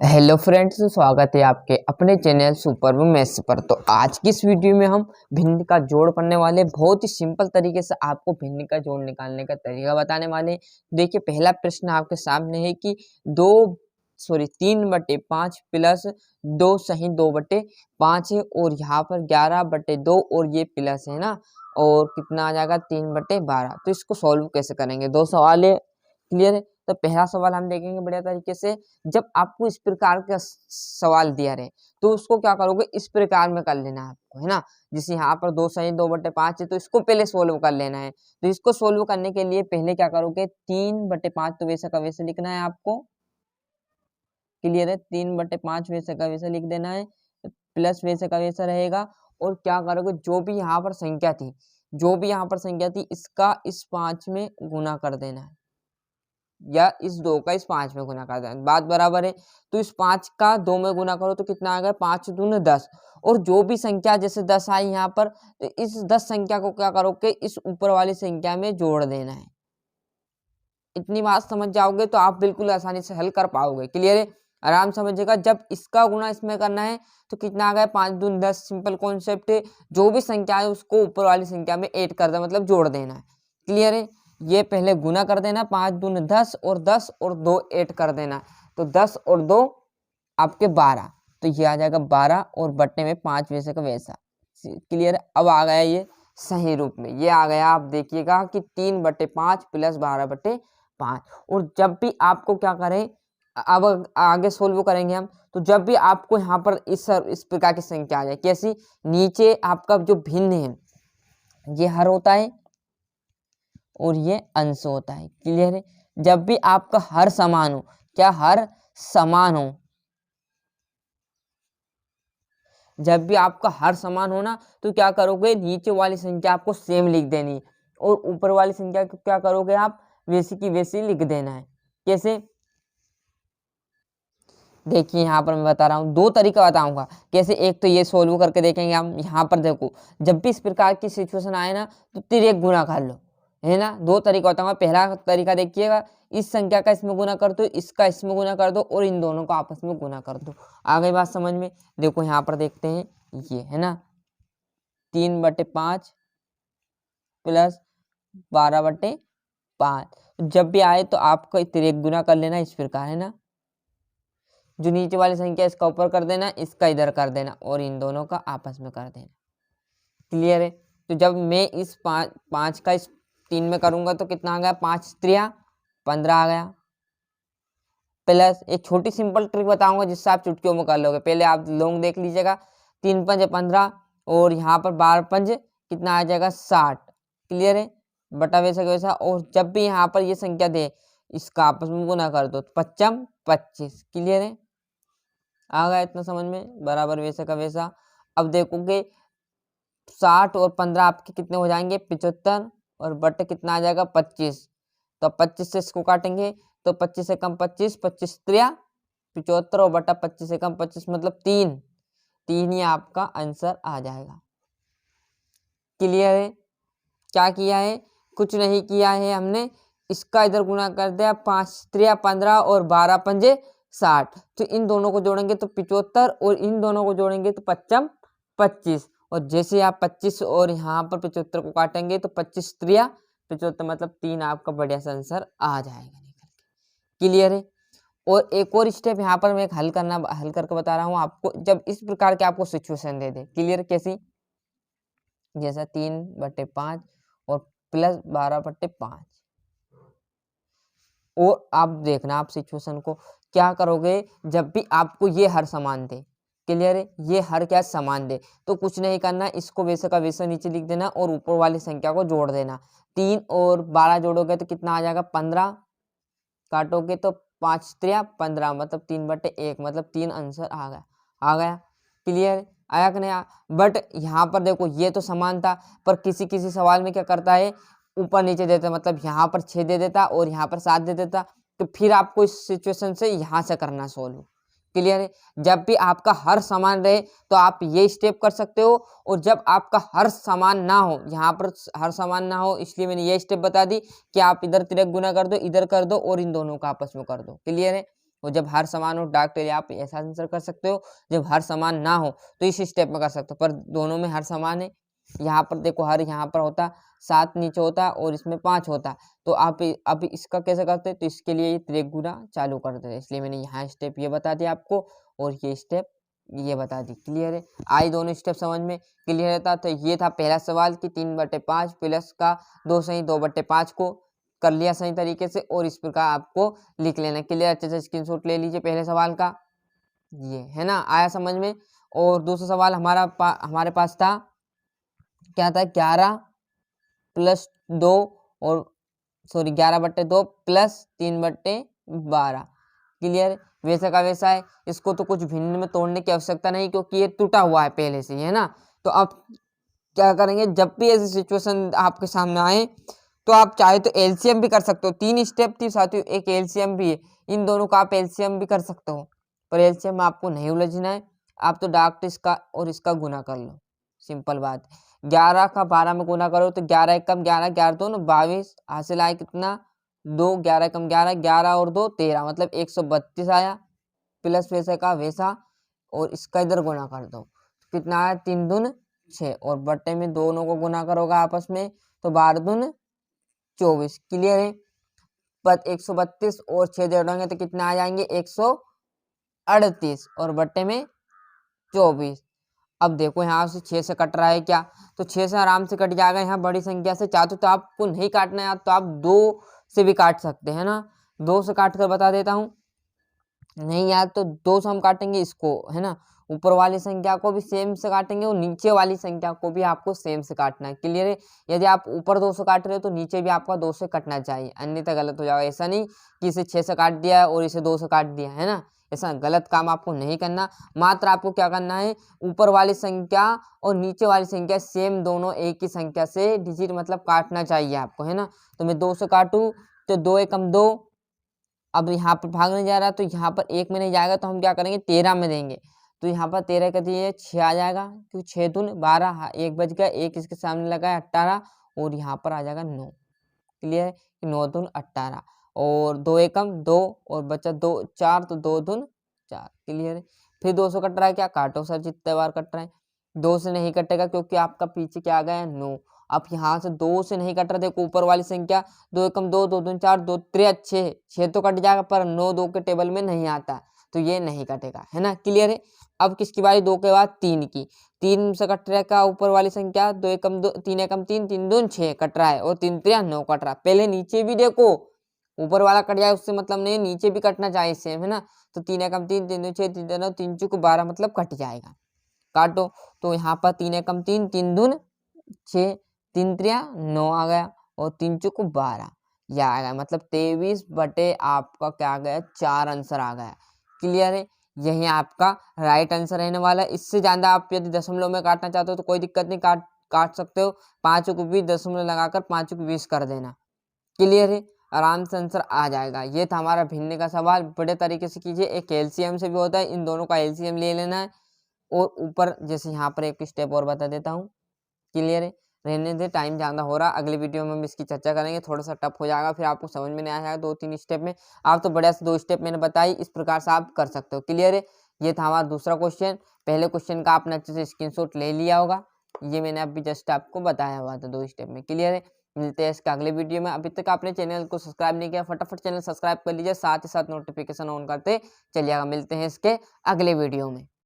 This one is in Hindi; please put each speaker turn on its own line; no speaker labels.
हेलो फ्रेंड्स, स्वागत है आपके अपने चैनल सुपर मैथ्स पर। तो आज की इस वीडियो में हम भिन्न का जोड़ पढ़ने वाले, बहुत ही सिंपल तरीके से आपको भिन्न का जोड़ निकालने का तरीका बताने वाले। देखिए, पहला प्रश्न आपके सामने है कि 3/5 प्लस 2 सही 2/5 है और यहाँ पर 11/2 और ये प्लस है ना, और कितना आ जाएगा 3/12। तो इसको सॉल्व कैसे करेंगे, दो सवाल है। क्लियर है। तो पहला सवाल हम देखेंगे बढ़िया तरीके से। जब आपको इस प्रकार का सवाल दिया रहे तो उसको क्या करोगे, इस प्रकार में कर लेना है आपको, है ना। जैसे यहाँ पर 2 सही 2/5 है तो इसको पहले सोल्व कर लेना है। तो इसको सोल्व करने के लिए पहले क्या करोगे, 3/5 तो वैसे का वैसे लिखना है आपको। क्लियर है। 3/5 वैसे का वैसे लिख देना है, प्लस वैसे का वैसा रहेगा। और क्या करोगे, जो भी यहाँ पर संख्या थी, इसका इस 5 में गुना कर देना है, या इस 2 का इस 5 में गुना कर देना। बात बराबर है। तो इस 5 का 2 में गुना करो तो कितना आ गया, 5 दूनी 10। और जो भी संख्या जैसे 10 आई यहाँ पर, तो इस 10 संख्या को क्या करोगे, इस ऊपर वाली संख्या में जोड़ देना है। इतनी बात समझ जाओगे तो आप बिल्कुल आसानी से हल कर पाओगे। क्लियर है। आराम समझिएगा। जब इसका गुना इसमें करना है तो कितना आ गया, 5 दूनी 10। सिंपल कॉन्सेप्ट है। जो भी संख्या है उसको ऊपर वाली संख्या में ऐड कर देना, मतलब जोड़ देना है। क्लियर है। ये पहले गुना कर देना, 5 दूनी 10 और 10 और 2 ऐड कर देना। तो 10 और 2 आपके 12। तो ये आ जाएगा 12 और बट्टे में 5 वैसे का वैसा। क्लियर है। अब आ गया ये सही रूप में, ये आ गया। आप देखिएगा कि 3/5 प्लस 12/5। और जब भी आपको क्या करें, अब आगे सोल्व करेंगे हम, तो जब भी आपको यहाँ पर इस प्रकार की संख्या आ जाए, कैसी, नीचे आपका जो भिन्न है ये हर होता है और ये अंश होता है। क्लियर है। जब भी आपका हर समान हो, क्या हर समान हो, जब भी आपका हर समान हो ना, तो क्या करोगे, नीचे वाली संख्या आपको सेम लिख देनी और ऊपर वाली संख्या को क्या करोगे, आप वैसी की वैसी लिख देना है। कैसे, देखिए यहाँ पर मैं बता रहा हूँ, दो तरीका बताऊंगा कैसे। एक तो ये सोल्व करके देखेंगे हम। यहाँ पर देखो, जब भी इस प्रकार की सिचुएशन आए ना तो तिरक गुना कर लो, है ना। दो तरीका बताऊंगा। पहला तरीका देखिएगा, इस संख्या का इसमें गुना कर दो, इसका इसमें गुना कर दो और इन दोनों को आपस में गुना कर दो। आ गई बात समझ में। देखो यहाँ पर देखते हैं, ये है ना 3/5 प्लस 12/5। जब भी आए तो आपको तिरक गुना कर लेना इस प्रकार, है ना। जो नीचे वाली संख्या इसका ऊपर कर देना, इसका इधर कर देना और इन दोनों का आपस में कर देना। क्लियर है। तो जब मैं इस 5 का इस 3 में करूंगा तो कितना आ गया, 5 3 15 आ गया। प्लस एक छोटी सिंपल ट्रिक बताऊंगा जिससे आप चुटकियों में कर लोगे। पहले आप लोग देख लीजिएगा, 3 पंजे 15 और यहाँ पर 12 पंजे कितना आ जाएगा, 60। क्लियर है। बटा वैसा वैसा। और जब भी यहाँ पर ये संख्या दे, इसका आपस में गुना कर दो, 55 25। क्लियर है। आ गया इतना समझ में, बराबर वैसे का वैसा। अब देखोगे 60 और 15 आपके कितने हो जाएंगे, 75 और बटे कितना आ जाएगा, 25। तो 25 से इसको काटेंगे तो 25 से कम 25, 25 3 75 और बटा 25 से कम 25 मतलब 3 3 ही आपका आंसर आ जाएगा। क्लियर है। क्या किया है, कुछ नहीं किया है हमने, इसका इधर गुना कर दिया, 5 3 15 और 12 पंजे 60। तो इन दोनों को जोड़ेंगे तो 75 और इन दोनों को जोड़ेंगे तो 55 25। और जैसे आप 25 और यहाँ पर 75 को काटेंगे तो 25 3 75 मतलब 3 आपका बढ़िया सा आंसर आ जाएगा निकल के। क्लियर है। और एक और स्टेप यहाँ पर मैं हल करके बता रहा हूँ आपको। जब इस प्रकार के आपको सिचुएशन दे दे, क्लियर कैसी, जैसा 3/5 और प्लस 12/5। और आप देखना, आप सिचुएशन को क्या करोगे, जब भी आपको ये हर समान दे, क्लियर है, ये हर क्या समान दे, तो कुछ नहीं करना, इसको वैसे का वैसे नीचे लिख देना और ऊपर वाली संख्या को जोड़ देना। 3 और 12 जोड़ोगे तो कितना आ जाएगा, 15। काटोगे तो 5 3 15 मतलब 3/1 मतलब 3 आंसर आ गया। क्लियर आया कि नहीं। बट यहाँ पर देखो, ये तो समान था, पर किसी किसी सवाल में क्या करता है, ऊपर नीचे देता, मतलब यहाँ पर 6 दे देता और यहाँ पर 7 दे देता। तो फिर आपको इस सिचुएशन से यहाँ से करना सोल्व। क्लियर है। जब भी आपका हर समान रहे तो आप ये स्टेप कर सकते हो। और जब आपका हर समान ना हो, यहाँ पर हर समान ना हो, इसलिए मैंने ये स्टेप बता दी कि आप इधर तिरक गुना कर दो, इधर कर दो और इन दोनों का आपस में कर दो। क्लियर है। और जब हर समान हो डार्क के लिए आप ऐसा आंसर कर सकते हो, जब हर समान ना हो तो इस स्टेप में कर सकते हो, पर दोनों में हर समान है। यहाँ पर देखो हर यहाँ पर होता 7 नीचे होता और इसमें 5 होता, तो आप अब इसका कैसे करते, तो इसके लिए त्रिगुना चालू कर देते, इसलिए मैंने यहाँ स्टेप ये बता दिया आपको और ये स्टेप ये बता दी। क्लियर है, आई दोनों स्टेप समझ में क्लियर रहता। तो ये था पहला सवाल कि 3/5 प्लस का 2 सही 2/5 को कर लिया सही तरीके से और इस प्रकार आपको लिख लेना। क्लियर, अच्छे से स्क्रीनशॉट ले लीजिए पहले सवाल का, ये है ना, आया समझ में। और दूसरा सवाल हमारे पास था, क्या था, 11 प्लस 2 और 11/2 प्लस 3/12। क्लियर, वैसा का वैसा है, इसको तो कुछ भिन्न में तोड़ने की आवश्यकता नहीं क्योंकि ये टूटा हुआ है पहले से, है ना। तो अब क्या करेंगे, जब भी ऐसी सिचुएशन आपके सामने आए तो आप चाहे तो एलसीएम भी कर सकते हो। 3 स्टेप थी साथियों, एक एलसीएम भी है, इन दोनों का आप एलसीएम भी कर सकते हो, पर एलसीएम में आपको नहीं उलझना है, आप तो डायरेक्ट इसका और इसका गुना कर लो, सिंपल बात। 11 का 12 में गुना करो तो 11 एकम 11, 11 2 22, हासिल आए कितना 2, 11 एकम 11, 11 और 2 13, मतलब 132 आया, प्लस वैसे का वैसा और इसका इधर गुना कर दो, कितना आया 3 दून 6 और बट्टे में दोनों को गुना करोगे आपस में तो 12 दून 24। क्लियर है, 132 और 6 जोड़ेंगे तो कितना आ जाएंगे 138 और बट्टे में 24। अब देखो यहाँ से 6 से कट रहा है क्या, तो 6 से आराम से कट जाएगा, यहाँ बड़ी संख्या से चाहते तो आपको नहीं काटना है तो आप 2 से भी काट सकते हैं ना, 2 से काट कर बता देता हूँ। नहीं यार तो 2 से हम काटेंगे इसको, है ना, ऊपर वाली संख्या को भी सेम से काटेंगे और नीचे वाली संख्या को भी आपको सेम से काटना है। क्लियर है, यदि आप ऊपर 2 से काट रहे हो तो नीचे भी आपका 2 से कटना चाहिए, अन्यथा गलत हो जाएगा। ऐसा नहीं कि इसे 6 से काट दिया और इसे 2 से काट दिया, है ना, ऐसा गलत काम आपको नहीं करना। मात्र आपको क्या करना है, ऊपर वाली संख्या और नीचे वाली संख्या सेम दोनों एक ही संख्या से डिजिट मतलब काटना चाहिए आपको, है ना। तो मैं 2 से काटूँ तो 2 एकम 2, अब यहाँ पर भागने जा रहा है तो यहाँ पर 1 में नहीं जाएगा तो हम क्या करेंगे 13 में देंगे, तो यहाँ पर 13 का दिए 6 आ जाएगा क्योंकि 6 दून 12, 1 बच गया, 1 इसके सामने लगा है 18 और यहाँ पर आ जाएगा 9। क्लियर है, 9 दून 18 और 2 एकम 2 और बचा 2 4 तो 2 दून 4। क्लियर है, फिर 200 कट रहा है, क्या काटो सर जितने बार कट रहा है, 2 से नहीं कटेगा क्योंकि आपका पीछे क्या आ गया है 9। अब यहाँ से 2 से नहीं कट रहा, देखो ऊपर वाली संख्या 2 एकम 2, 2 दून 4, 2 3 6 तो कट जाएगा, पर 9 2 के टेबल में नहीं आता तो ये नहीं कटेगा, है ना। क्लियर है, अब किसकी बारी, 2 के बाद 3 की, 3 से कट रहा का ऊपर वाली संख्या 2 एकम 2, 3 एकम 3, 3 दून 6 कट रहा है और 3 3 9 कट रहा है। पहले नीचे भी देखो, ऊपर वाला कट जाए उससे मतलब नहीं, नीचे भी कटना चाहिए सेम, है ना। तो 3 एकम 3, 3 दून 6, 3 3 9, 3 चौक 12 मतलब कट जाएगा, काटो। तो यहाँ पर 3 एकम 3, 3 दून 6, 3 3 9 आ गया और 3 चौक 12, यह आ गया, मतलब 23 बटे आपका क्या आ गया 4 आंसर आ गया। क्लियर है, यही आपका राइट आंसर रहने वाला है। इससे ज़्यादा आप यदि दशमलव में काटना चाहते हो तो कोई दिक्कत नहीं, काट सकते हो, 5 को भी दशमलव लगाकर 5 को 20 कर देना। क्लियर है, आराम से आंसर आ जाएगा। ये था हमारा भिन्न का सवाल, बड़े तरीके से कीजिए, एक एलसीएम से भी होता है, इन दोनों का एलसीएम ले लेना है और ऊपर जैसे यहाँ पर एक स्टेप और बता देता हूँ। क्लियर है, रहने दे, टाइम ज़्यादा हो रहा, अगले वीडियो में हम इसकी चर्चा करेंगे, थोड़ा सा टफ हो जाएगा, फिर आपको समझ में नहीं आएगा 2-3 स्टेप में, आप तो बढ़िया से 2 स्टेप मैंने बताई, इस प्रकार से आप कर सकते हो। क्लियर है, ये था हमारा दूसरा क्वेश्चन। पहले क्वेश्चन का आपने अच्छे से स्क्रीनशॉट ले लिया होगा, ये मैंने अभी जस्ट आपको बताया हुआ था 2 स्टेप में। क्लियर है, मिलते हैं इसके अगले वीडियो में। अभी तक आपने चैनल को सब्सक्राइब नहीं किया, फटाफट चैनल सब्सक्राइब कर लीजिए, साथ ही साथ नोटिफिकेशन ऑन करते चलिएगा। मिलते हैं इसके अगले वीडियो में।